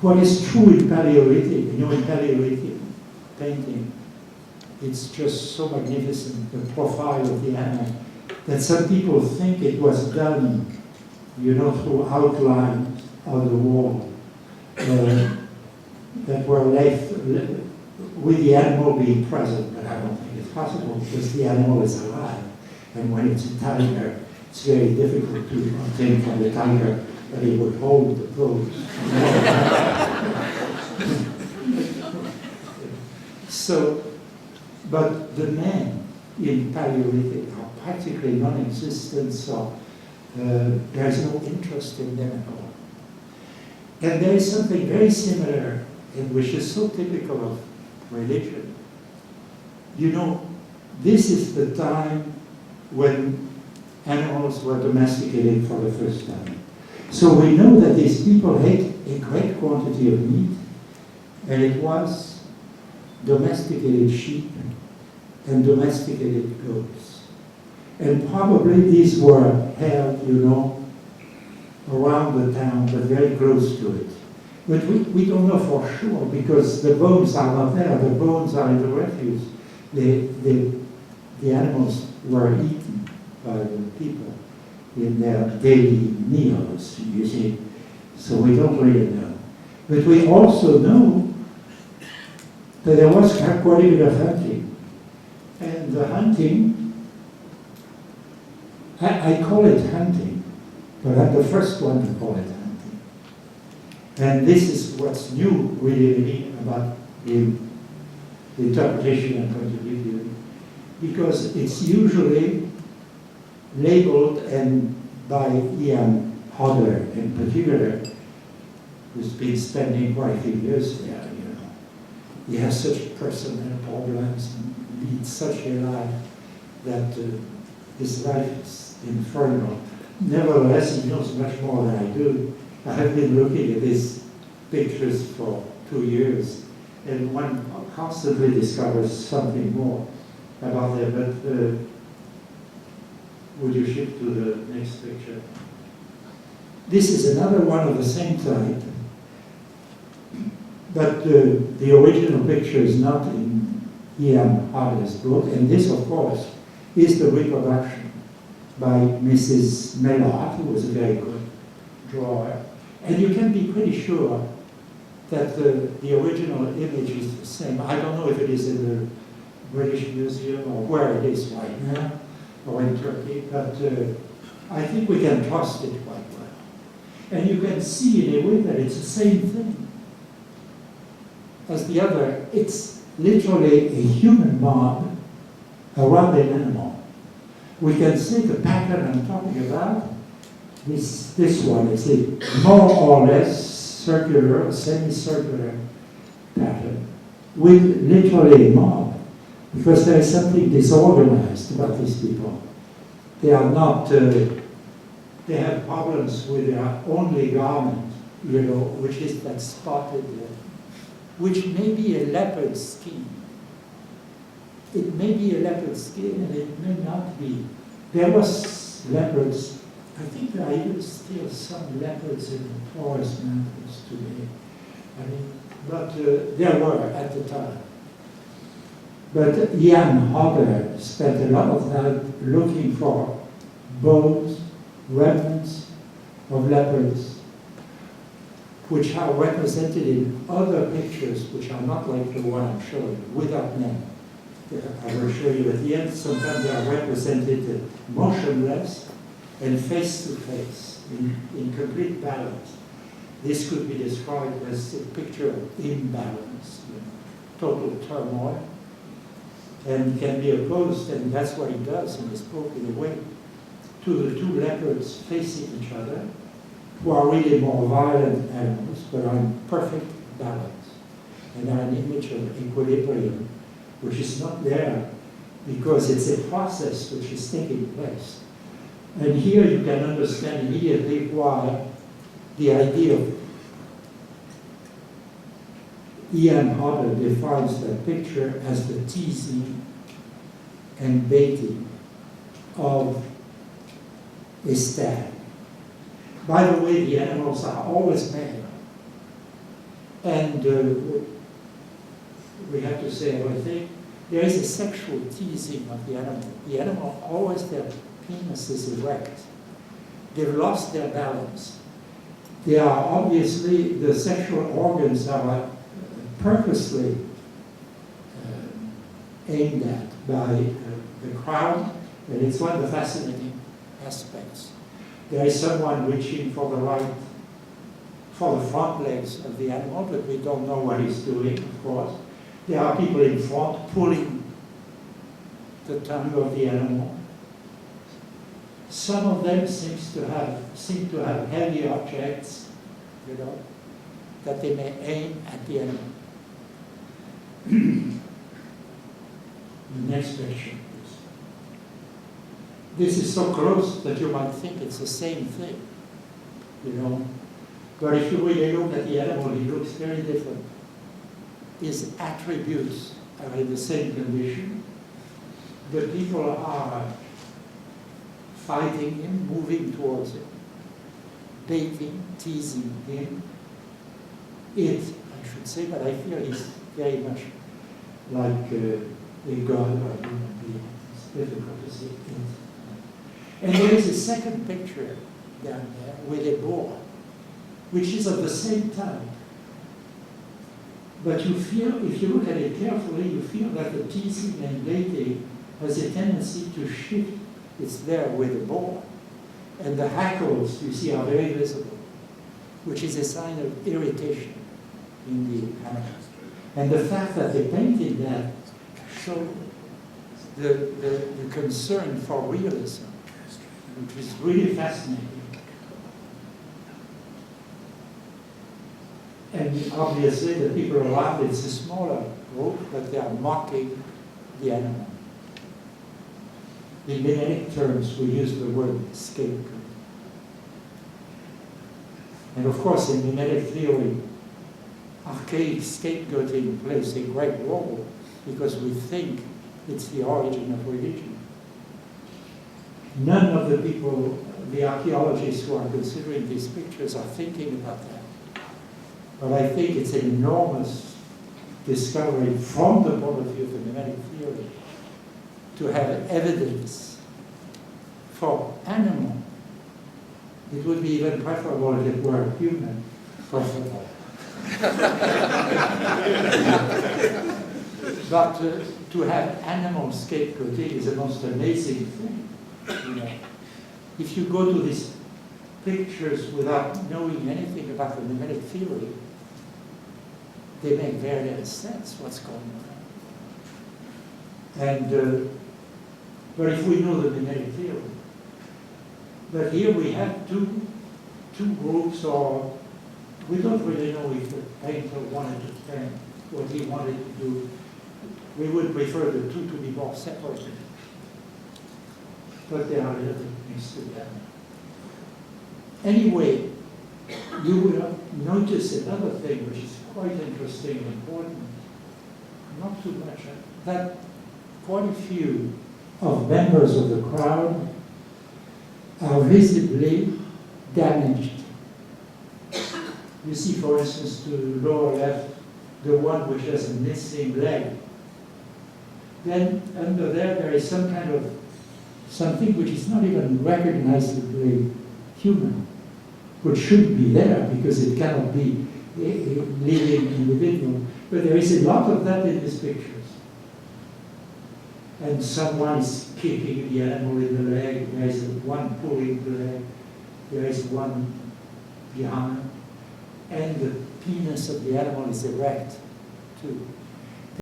what is true in Paleolithic, you know, in Paleolithic painting, it's just so magnificent, the profile of the animal, that some people think it was done, you know, through outlines on the wall that were left with the animal being present, but I don't think it's possible because the animal is alive. And when it's a tiger, it's very difficult to obtain from the tiger that he would hold the pose. So, but the men in Paleolithic are practically non-existent, so there's no interest in them at all. And there is something very similar, and which is so typical of religion. You know, this is the time when animals were domesticated for the first time. So we know that these people ate a great quantity of meat, and it was domesticated sheep and domesticated goats. And probably these were held, you know, around the town, but very close to it. But we don't know for sure because the bones are not there. The bones are in the refuse. The animals were eaten by the people in their daily meals, you see. So we don't really know. But we also know that there was quite a bit of hunting. And the hunting, I call it hunting, but I'm the first one to call it hunting. And this is what's new, really, about the interpretation I'm going to give you, because it's usually labeled, and by Ian Hodder in particular, who's been spending quite a few years there, you know. He has such personal problems and leads such a life that his life is infernal. Nevertheless, he knows much more than I do. I have been looking at these pictures for 2 years, and one constantly discovers something more about them. But would you shift to the next picture? This is another one of the same type, but the original picture is not in Ian Harder's book, and this, of course, is the reproduction by Mrs. Mellard, who was a very good drawer. And you can be pretty sure that the original image is the same. I don't know if it is in the British Museum or where it is right now, or in Turkey, but I think we can trust it quite well. And you can see in a way that it's the same thing as the other. It's literally a human mob around an animal. We can see the pattern I'm talking about. This one is a more or less circular, semicircular pattern with literally a mob, because there is something disorganized about these people. They are not, they have problems with their only garment, you know, which is that spotted, which may be a leopard skin. It may be a leopard skin and it may not be. There was leopards. I think there are even still some leopards in the forest mountains today. I mean, but there were at the time. But Ian Hodder spent a lot of time looking for bones, remnants of leopards, which are represented in other pictures, which are not like the one I'm showing, without men. I will show you at the end. Sometimes they are represented motionless and face-to-face, in complete balance. This could be described as a picture of imbalance, you know, total turmoil, and can be opposed, and that's what he does in his book, in a way, to the two leopards facing each other, who are really more violent animals, but are in perfect balance, and are an image of equilibrium, which is not there because it's a process which is taking place. And here you can understand immediately why the idea of Ian Hodder defines that picture as the teasing and baiting of a stag. By the way, the animals are always male. And we have to say everything. There is a sexual teasing of the animal. The animal always, their penis is erect. They've lost their balance. They are obviously, the sexual organs are purposely aimed at by the crowd, and it's one of the fascinating aspects. There is someone reaching for the front legs of the animal, but we don't know what he's doing, of course. There are people in front pulling the tongue of the animal. Some of them seem to have heavy objects, you know, that they may aim at the animal. The next picture, please. This is so close that you might think it's the same thing, you know. But if you really look at the animal, he looks very different. His attributes are in the same condition. The people are fighting him, moving towards him, baiting, teasing him. I should say, but I feel he's very much like a god or a human being. It's difficult to see it. And there is a second picture down there with a boar, which is of the same type. But you feel, if you look at it carefully, you feel that the teasing and baiting has a tendency to shift. It's there with the boar. And the hackles, you see, are very visible, which is a sign of irritation in the animal. And the fact that they painted that showed the concern for realism, which is really fascinating. And obviously the people around, it's a smaller group, but they are mocking the animal. In mimetic terms, we use the word scapegoat. And of course, in mimetic theory, archaic scapegoating plays a great role because we think it's the origin of religion. None of the people, the archaeologists who are considering these pictures are thinking about that. But I think it's an enormous discovery from the point of view of the mimetic theory to have evidence for animal. It would be even preferable if it were human, preferable. But to have animal scapegoating is a most amazing thing. You know, if you go to these pictures without knowing anything about the mimetic theory, they make very little sense what's going on. And but if we know the mimetic theory, but here we have two groups, or we don't really know if the painter wanted to paint what he wanted to do. We would prefer the two to be more separated, but they are a little mixed together. Anyway, you will notice another thing which is quite interesting and important, not too much, that quite a few of members of the crowd are visibly damaged. You see, for instance, to the lower left, the one which has a missing leg. Then under there is some kind of something which is not even recognizably human, which should be there because it cannot be a living individual. But there is a lot of that in these pictures. And someone is kicking the animal in the leg, there is one pulling the leg, there is one behind, and the penis of the animal is erect too.